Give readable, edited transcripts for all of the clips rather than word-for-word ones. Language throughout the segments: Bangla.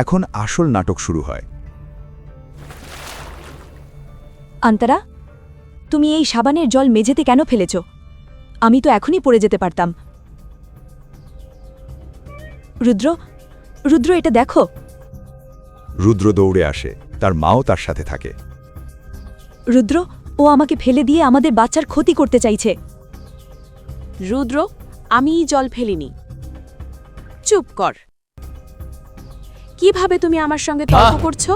এখন আসল নাটক শুরু হয়। অন্তরা, তুমি এই সাবানের জল মেঝেতে কেন ফেলেছ? আমি তো এখনই পড়ে যেতে পারতাম। রুদ্র, রুদ্র, এটা দেখো। রুদ্র দৌড়ে আসে, তার মাও তার সাথে থাকে। রুদ্র, ও আমাকে ফেলে দিয়ে আমাদের বাচ্চার ক্ষতি করতে চাইছে। রুদ্র, আমি জল ফেলিনি। চুপ কর। কিভাবে তুমি আমার সঙ্গে তর্ক করছো?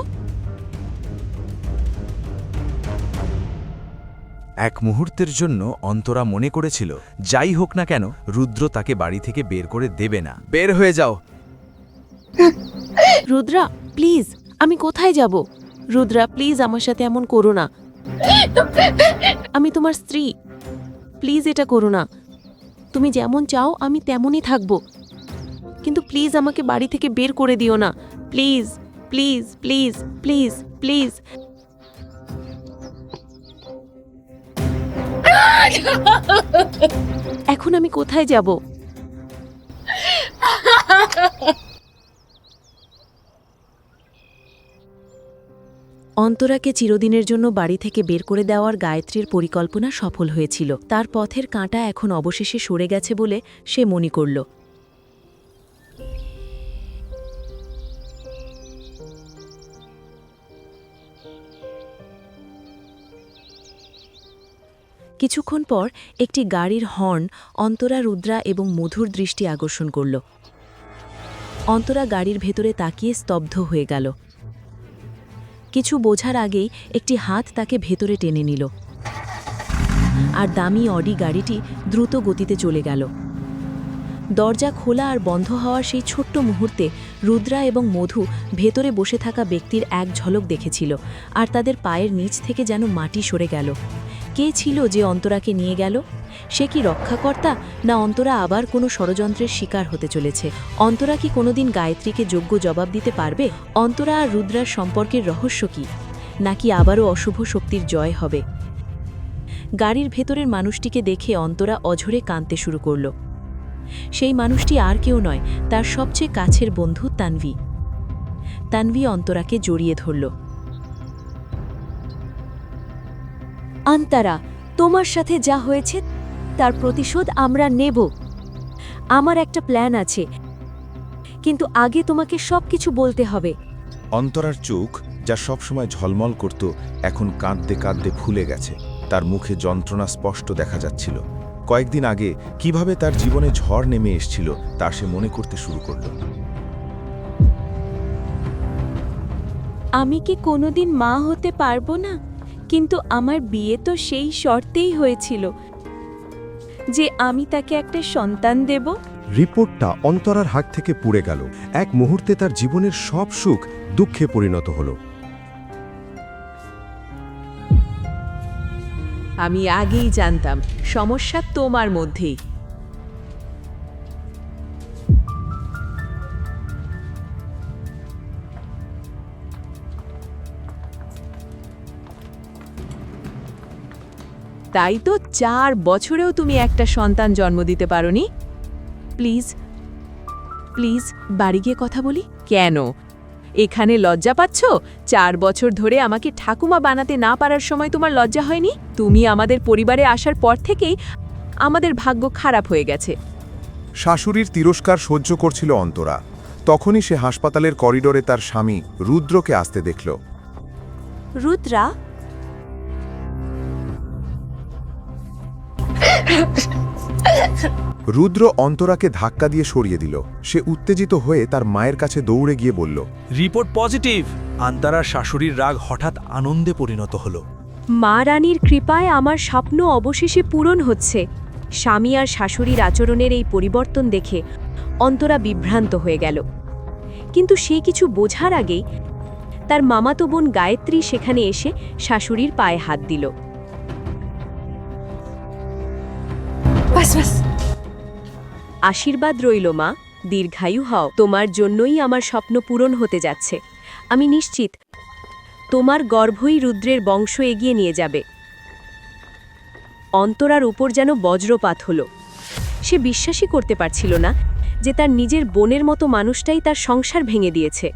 এক মুহূর্তের জন্য অন্তরা মনে করেছিল যাই হোক না কেন রুদ্র তাকে বাড়ি থেকে বের করে দেবে না। বের হয়ে যাও। রুদ্রা, প্লিজ, আমি কোথায় যাব? রুদ্রা, প্লিজ আমার সাথে এমন করো না। আমি তোমার স্ত্রী, প্লিজ এটা করো না। তুমি যেমন চাও আমি তেমনই থাকব, কিন্তু প্লিজ আমাকে বাড়ি থেকে বের করে দিও না। Please, please, please, please, please. এখন আমি কোথায় যাব? অন্তরাকে চিরদিনের জন্য বাড়ি থেকে বের করে দেওয়ার গায়ত্রীর পরিকল্পনা সফল হয়েছিল। তার পথের কাঁটা এখন অবশেষে সরে গেছে বলে সে মনে করল। কিছুক্ষণ পর একটি গাড়ির হর্ন অন্তরা, রুদ্রা এবং মধুর দৃষ্টি আকর্ষণ করল। অন্তরা গাড়ির ভেতরে তাকিয়ে স্তব্ধ হয়ে গেল। কিছু বোঝার আগেই একটি হাত তাকে ভেতরে টেনে নিল, আর দামি অডি গাড়িটি দ্রুত গতিতে চলে গেল। দরজা খোলা আর বন্ধ হওয়ার সেই ছোট্ট মুহূর্তে রুদ্রা এবং মধু ভেতরে বসে থাকা ব্যক্তির এক ঝলক দেখেছিল, আর তাদের পায়ের নিচ থেকে যেন মাটি সরে গেল। কে ছিল যে অন্তরাকে নিয়ে গেল? সে কি রক্ষাকর্তা, না অন্তরা আবার কোনো ষড়যন্ত্রের শিকার হতে চলেছে? অন্তরা কি কোনোদিন গায়ত্রীকে যোগ্য জবাব দিতে পারবে? অন্তরা আর রুদ্রার সম্পর্কের রহস্য কি? নাকি আবারও অশুভ শক্তির জয় হবে? গাড়ির ভেতরের মানুষটিকে দেখে অন্তরা অঝরে কাঁদতে শুরু করল। সেই মানুষটি আর কেউ নয়, তার সবচেয়ে কাছের বন্ধু তানভি। তানভি অন্তরাকে জড়িয়ে ধরল। অন্তরা, তোমার সাথে যা হয়েছে তার প্রতিশোধ আমরা নেব। আমার একটা প্ল্যান আছে, কিন্তু আগে তোমাকে সবকিছু বলতে হবে। অন্তরার চোখ, যা সবসময় ঝলমল করত, এখন কাঁদতে কাঁদতে ফুলে গেছে। তার মুখে যন্ত্রণা স্পষ্ট দেখা যাচ্ছিল। কয়েকদিন আগে কিভাবে তার জীবনে ঝড় নেমে এসেছিল তা সে মনে করতে শুরু করল। আমি কি কোনোদিন মা হতে পারবো না? কিন্তু আমার বিয়ে তো সেই শর্তেই হয়েছিল যে আমি তাকে একটা সন্তান দেব। রিপোর্টটা অন্তরার হাত থেকে পুড়ে গেল। এক মুহূর্তে তার জীবনের সব সুখ দুঃখে পরিণত হলো। আমি আগেই জানতাম সমস্যা তোমার মধ্যেই। তাই তো 4 বছরেও তুমি একটা সন্তান জন্ম দিতে পারোনি। প্লিজ, প্লিজ বাড়ি গিয়ে কথা বলি। কেন এখানে লজ্জা পাচ্ছ? 4 বছর ধরে আমাকে ঠাকুমা বানাতে না পারার সময় তোমার লজ্জা হয়নি? তুমি আমাদের পরিবারে আসার পর থেকেই আমাদের ভাগ্য খারাপ হয়ে গেছে। শাশুড়ির তিরস্কার সহ্য করছিল অন্তরা। তখনই সে হাসপাতালের করিডোরে তার স্বামী রুদ্রকে আসতে দেখল। রুদ্রা, রুদ্র অন্তরাকে ধাক্কা দিয়ে সরিয়ে দিল। সে উত্তেজিত হয়ে তার মায়ের কাছে দৌড়ে গিয়ে বলল, রিপোর্ট পজিটিভ। আন্তরার শাশুড়ির রাগ হঠাৎ আনন্দে পরিণত হলো। মা রানীর কৃপায় আমার স্বপ্ন অবশেষে পূরণ হচ্ছে। স্বামী আর শাশুড়ির আচরণের এই পরিবর্তন দেখে অন্তরা বিভ্রান্ত হয়ে গেল। কিন্তু সে কিছু বোঝার আগেই তার মামাতো বোন গায়ত্রী সেখানে এসে শাশুড়ির পায়ে হাত দিল। আশীর্বাদ রইল মা, দীর্ঘায়ু হও। তোমার জন্যই আমার স্বপ্ন পূরণ হতে যাচ্ছে। আমি নিশ্চিত তোমার গর্ভই রুদ্রের বংশ এগিয়ে নিয়ে যাবে। অন্তরার উপর যেন বজ্রপাত হলো। সে বিশ্বাসই করতে পারছিল না যে তার নিজের বোনের মতো মানুষটাই তার সংসার ভেঙে দিয়েছে।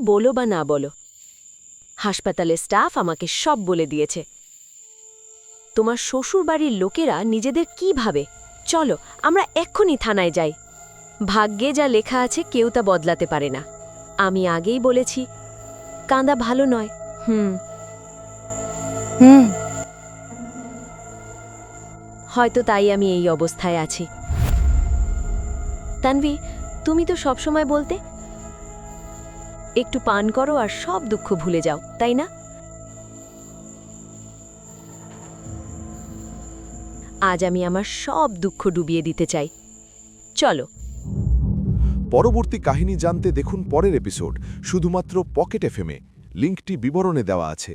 বলো বা না বলো, হাসপাতালের স্টাফ আমাকে সব বলে দিয়েছে। তোমার শ্বশুরবাড়ির লোকেরা নিজেদের কি ভাবে? চলো আমরা এক্ষুনি থানায় যাই। ভাগ্যে যা লেখা আছে কেউ তা বদলাতে পারে না। আমি আগেই বলেছি, কাঁদা ভালো নয়। হয়তো তাই আমি এই অবস্থায় আছি। তানভি, তুমি তো সবসময় বলতে একটু পান করো আর সব দুঃখ ভুলে যাও, তাই না? আজ আমি আমার সব দুঃখ ডুবিয়ে দিতে চাই। চলো। পরবর্তী কাহিনী জানতে দেখুন পরের এপিসোড শুধুমাত্র পকেট এফএমে। লিঙ্কটি বিবরণে দেওয়া আছে।